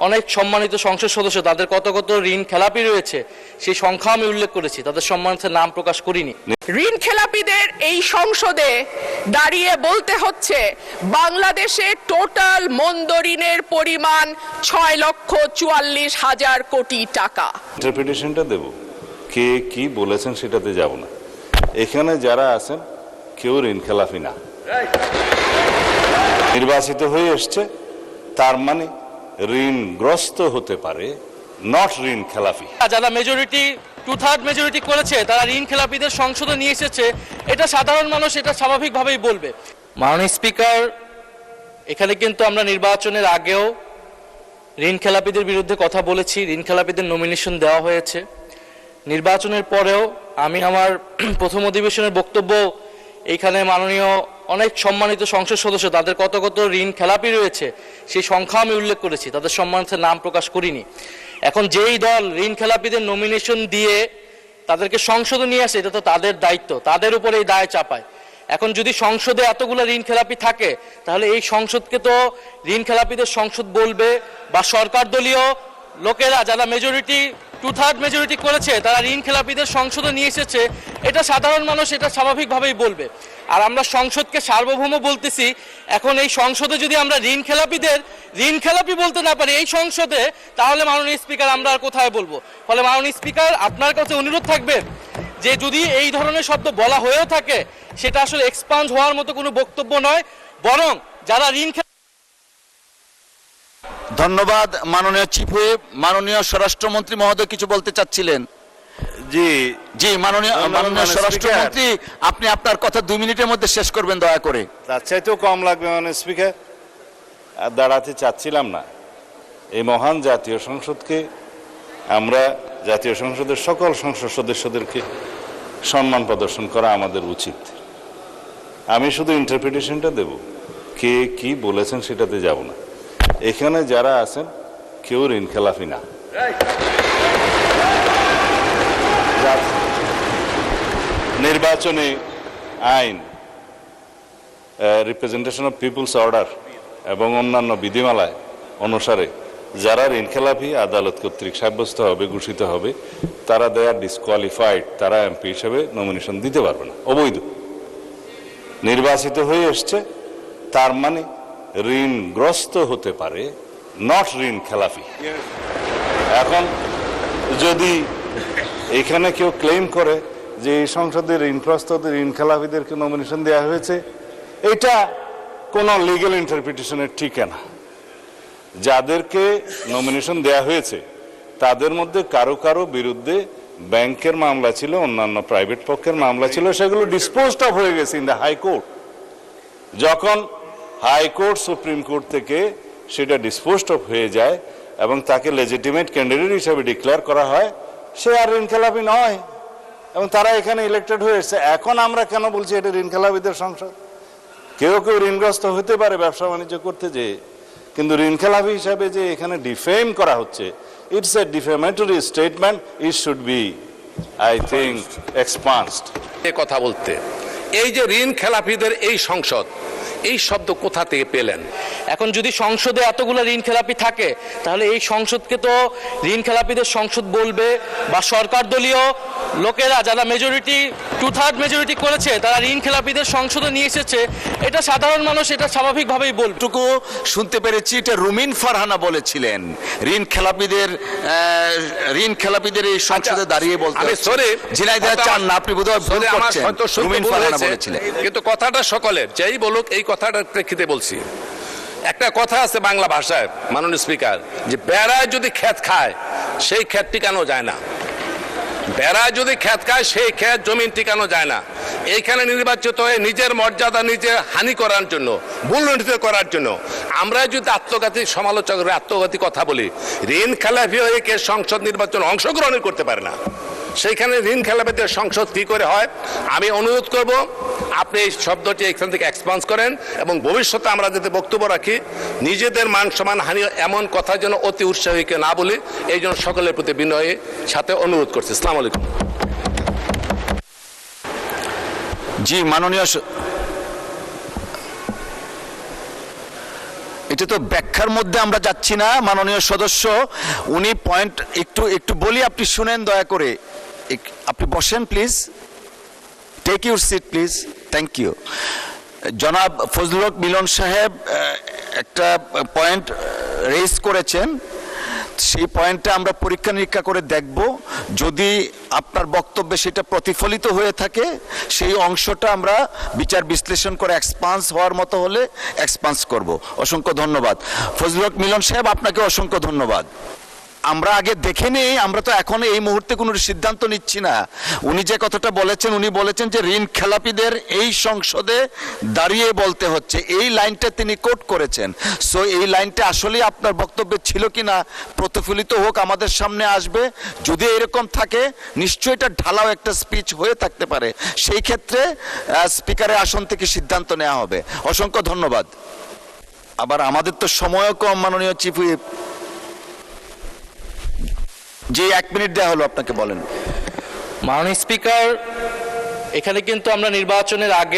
অনেক সম্মানিত সংসদ সদস্য তাদের কত কত ঋণ খেলাপি রয়েছে সেই সংখ্যা আমি উল্লেখ করেছি, তাদের সম্মানিত নাম প্রকাশ করিনি। ঋণ খেলাপিদের এই সংসদে দাঁড়িয়ে বলতে হচ্ছে বাংলাদেশে টোটাল মন্দ ঋণের পরিমাণ 6,44,000 কোটি টাকা। ইন্টারপ্রিটেশনটা দেব, কে কি বলেছেন সেটাতে যাব না। এখানে যারা আছেন কেউ ঋণ খেলাপি না, নির্বাচিত হয়ে এসছে তার মানে ঋণগ্রস্ত হতে পারে, নট ঋণ খেলাপি। যারা মেজরিটি 2/3 মেজরিটি করেছে তারা ঋণ খেলাপিদের সংসদে নিয়ে এসেছে, এটা সাধারণ মানুষ এটা স্বাভাবিকভাবেই বলবে। মাননীয় স্পিকার, এখানে কিন্তু আমরা নির্বাচনের আগেও ঋণ খেলাপিদের বিরুদ্ধে কথা বলেছি, ঋণ খেলাপিদের নমিনেশন দেওয়া হয়েছে। নির্বাচনের পরেও আমি আমার প্রথম অধিবেশনের বক্তব্য এইখানে মাননীয় অনেক সম্মানিত সংসদ সদস্য তাদের কত কত ঋণ খেলাপি রয়েছে সেই সংখ্যা আমি উল্লেখ করেছি, তাদের সম্মানিত নাম প্রকাশ করিনি। এখন যেই দল ঋণ খেলাপিদের নমিনেশন দিয়ে তাদেরকে সংসদে নিয়ে আসে এটা তো তাদের দায়িত্ব, তাদের উপরে এই দায় চাপায়। এখন যদি সংসদে এতগুলো ঋণ খেলাপি থাকে তাহলে এই সংসদকে তো ঋণ খেলাপিদের সংসদ বলবে, বা সরকার দলীয় লোকেরা যারা মেজরিটি 2/3 মেজরিটি করেছে তারা ঋণ খেলাপিদের সংসদে নিয়ে এসেছে, এটা সাধারণ মানুষ এটা স্বাভাবিকভাবেই বলবে। আর আমরা সংসদকে সার্বভৌম বলতেছি, এখন এই সংসদে যদি আমরা ঋণ খেলাপিদের ঋণ খেলাপি বলতে না পারি এই সংসদে, তাহলে মাননীয় স্পিকার আমরা আর কোথায় বলবো? ফলে মাননীয় স্পিকার, আপনার কাছে অনুরোধ থাকবে যে যদি এই ধরনের শব্দ বলা হয়েও থাকে সেটা আসলে এক্সপান্ড হওয়ার মতো কোনো বক্তব্য নয়, বরং যারা ঋণ ধন্যবাদ মাননীয় চিফ হুইপ। মাননীয় স্বরাষ্ট্রমন্ত্রী মহোদয় কিছু বলতে চাচ্ছিলেন। জি জি মাননীয় স্বরাষ্ট্রমন্ত্রী, আপনি আপনার কথা 2 মিনিটের মধ্যে শেষ করবেন দয়া করে। তার চাইতেও কম লাগবে মাননীয় স্পিকার। আর দাঁড়াতে চাচ্ছিলাম না। এই মহান জাতীয় সংসদকে আমরা জাতীয় সংসদের সকল সংসদ সদস্যদেরকে সম্মান প্রদর্শন করা আমাদের উচিত। আমি শুধু ইন্টারপ্রিটেশনটা দেব, কে কি বলেছেন সেটাতে যাব না। এখানে যারা আছেন কেউ ঋণ খেলাপি না। নির্বাচনী আইন, রিপ্রেজেন্টেশন অফ পিপুলস অর্ডার এবং অন্যান্য বিধিমালায় অনুসারে যারা ঋণ খেলাপি আদালত কর্তৃক সাব্যস্ত হবে, ঘোষিত হবে, তারা দে আর ডিসকোয়ালিফাইড, তারা এমপি হিসেবে নমিনেশন দিতে পারবে না, অবৈধ। নির্বাচিত হয়ে এসছে তার মানে ঋণগ্রস্ত হতে পারে, নট ঋণ খেলাপি। এখন যদি এখানে কেউ ক্লেম করে যে এই সংসদে ঋণগ্রস্ত ঋণ খেলাপিদেরকে নমিনেশন দেওয়া হয়েছে, এটা কোনো লিগ্যাল ইন্টারপ্রিটেশনের ঠিকানা। যাদেরকে নমিনেশন দেওয়া হয়েছে তাদের মধ্যে কারো কারো বিরুদ্ধে ব্যাংকের মামলা ছিল, অন্যান্য প্রাইভেট পক্ষের মামলা ছিল, সেগুলো ডিসপোজড অফ হয়ে গেছে ইন দ্য হাইকোর্ট। যখন হাইকোর্ট সুপ্রিম কোর্ট থেকে সেটা ডিসপোজড অফ হয়ে যায় এবং তাকে লেজিটিমেট ক্যান্ডিডেট হিসাবে ডিক্লেয়ার করা হয়, সে আর ঋণ খেলাপি নয় এবং তারা এখানে ইলেক্টেড হয়ে এসেছে। এখন আমরা কেন বলছি এটা ঋণ খেলাপিদের সংসদ? কেউ কেউ ঋণগ্রস্ত হতে পারে ব্যবসা বাণিজ্য করতে যেয়ে, কিন্তু ঋণ খেলাপি হিসাবে যে এখানে ডিফেম করা হচ্ছে, it's a defamatory statement, it should be I think expunged. এ কথা বলতে এই যে ঋণ খেলাপিদের এই সংসদ, এই শব্দ কোথা থেকে পেলেন? এখন যদি সংসদে এতগুলো ঋণ খেলাপি থাকে তাহলে এই সংসদকে তো ঋণ খেলাপিদের সংসদ বলবে, বা সরকার দলীয় লোকেরা যারা মেজরিটি 2/3 মেজরিটি করেছে তারা ঋণ খেলাপিদের সংসদে নিয়ে এসেছে, এটা সাধারণ মানুষ এটা স্বাভাবিকভাবেই বলবে। টুকু শুনতে পেরেছি এটা রুমিন ফারহানা বলেছিলেন ঋণ খেলাপিদের এই সংসদে দাঁড়িয়ে বলতে। আমি সরি ঝিনাইদহ চান না, আপনি বোধহয় ভুল করছেন। রুমিন ফারহানা বলেছিলেন, কিন্তু কথাটা সকলের, যেই বলুক এই কথাটার প্রেক্ষিতে বলছি। একটা কথা আছে বাংলা ভাষায় মাননীয় স্পিকার, যে বেড়ায় যদি ক্ষেত খায় সেই ক্ষেত টিকানো যায় না। বেড়ায় যদি ক্ষেত খায় সেই ক্ষেত জমিন টিকানো যায় না। এইখানে নির্বাচিত হয়ে নিজের মর্যাদা নিজে হানি করার জন্য, ভুলণ্ঠিত করার জন্য আমরা যদি আত্মঘাতী সমালোচকের আত্মঘাতী কথা বলি, ঋণ খেলাপি হয়ে কে সংসদ নির্বাচনে অংশগ্রহণ করতে পারে না, সেইখানে ঋণ খেলাপিদের সংসদ কি করে হয়? আমি অনুরোধ করব আপনি এই শব্দটি এখান থেকে এক্সপান্স করেন এবং ভবিষ্যতে আমরা যাতে বক্তব্য রাখি নিজেদের মান সম্মান হানি এমন কথা যেন অতি উৎসাহীকে না বলি, এই জন্য সকলের প্রতি বিনয়ের সাথে অনুরোধ করছি। আসসালামু আলাইকুম। জি মাননীয় এটা তো ব্যাখ্যার মধ্যে আমরা যাচ্ছি না মাননীয় সদস্য। উনি পয়েন্ট একটু একটু বলি, আপনি শুনেন দয়া করে। আপনি বসেন please, take your seat please. Thank you. জনাব ফজলুল হক মিলন সাহেব একটা পয়েন্ট রেজ করেছেন, সেই পয়েন্টটা আমরা পরীক্ষা নিরীক্ষা করে দেখব। যদি আপনার বক্তব্যে সেটা প্রতিফলিত হয়ে থাকে, সেই অংশটা আমরা বিচার বিশ্লেষণ করে এক্সপান্স হওয়ার মতো হলে এক্সপান্স করব। অসংখ্য ধন্যবাদ ফজলুল হক মিলন সাহেব, আপনাকে অসংখ্য ধন্যবাদ। আমরা আগে দেখে নেই, আমরা তো এখন এই মুহূর্তে কোনো সিদ্ধান্ত নিচ্ছি না। উনি যে কথাটা বলেছেন, উনি বলেছেন যে ঋণ খেলাপিদের এই সংসদে দাঁড়িয়ে বলতে হচ্ছে, এই লাইনটা তিনি কোট করেছেন। সো এই লাইনটা আসলে আপনার বক্তব্যে ছিল কিনা প্রতিফলিত হোক, আমাদের সামনে আসবে। যদি এরকম থাকে নিশ্চয়ই এটা ঢালাও একটা স্পিচ হয়ে থাকতে পারে, সেই ক্ষেত্রে স্পিকারের আসন থেকে সিদ্ধান্ত নেওয়া হবে। অসংখ্য ধন্যবাদ। আবার আমাদের তো সময়ও কম, মাননীয় চিফ হুইপ। যে 1 মিনিট দেওয়া হলো আপনাকে, বলেন। মাননীয় স্পিকার, এখানে কিন্তু আমরা নির্বাচনের আগে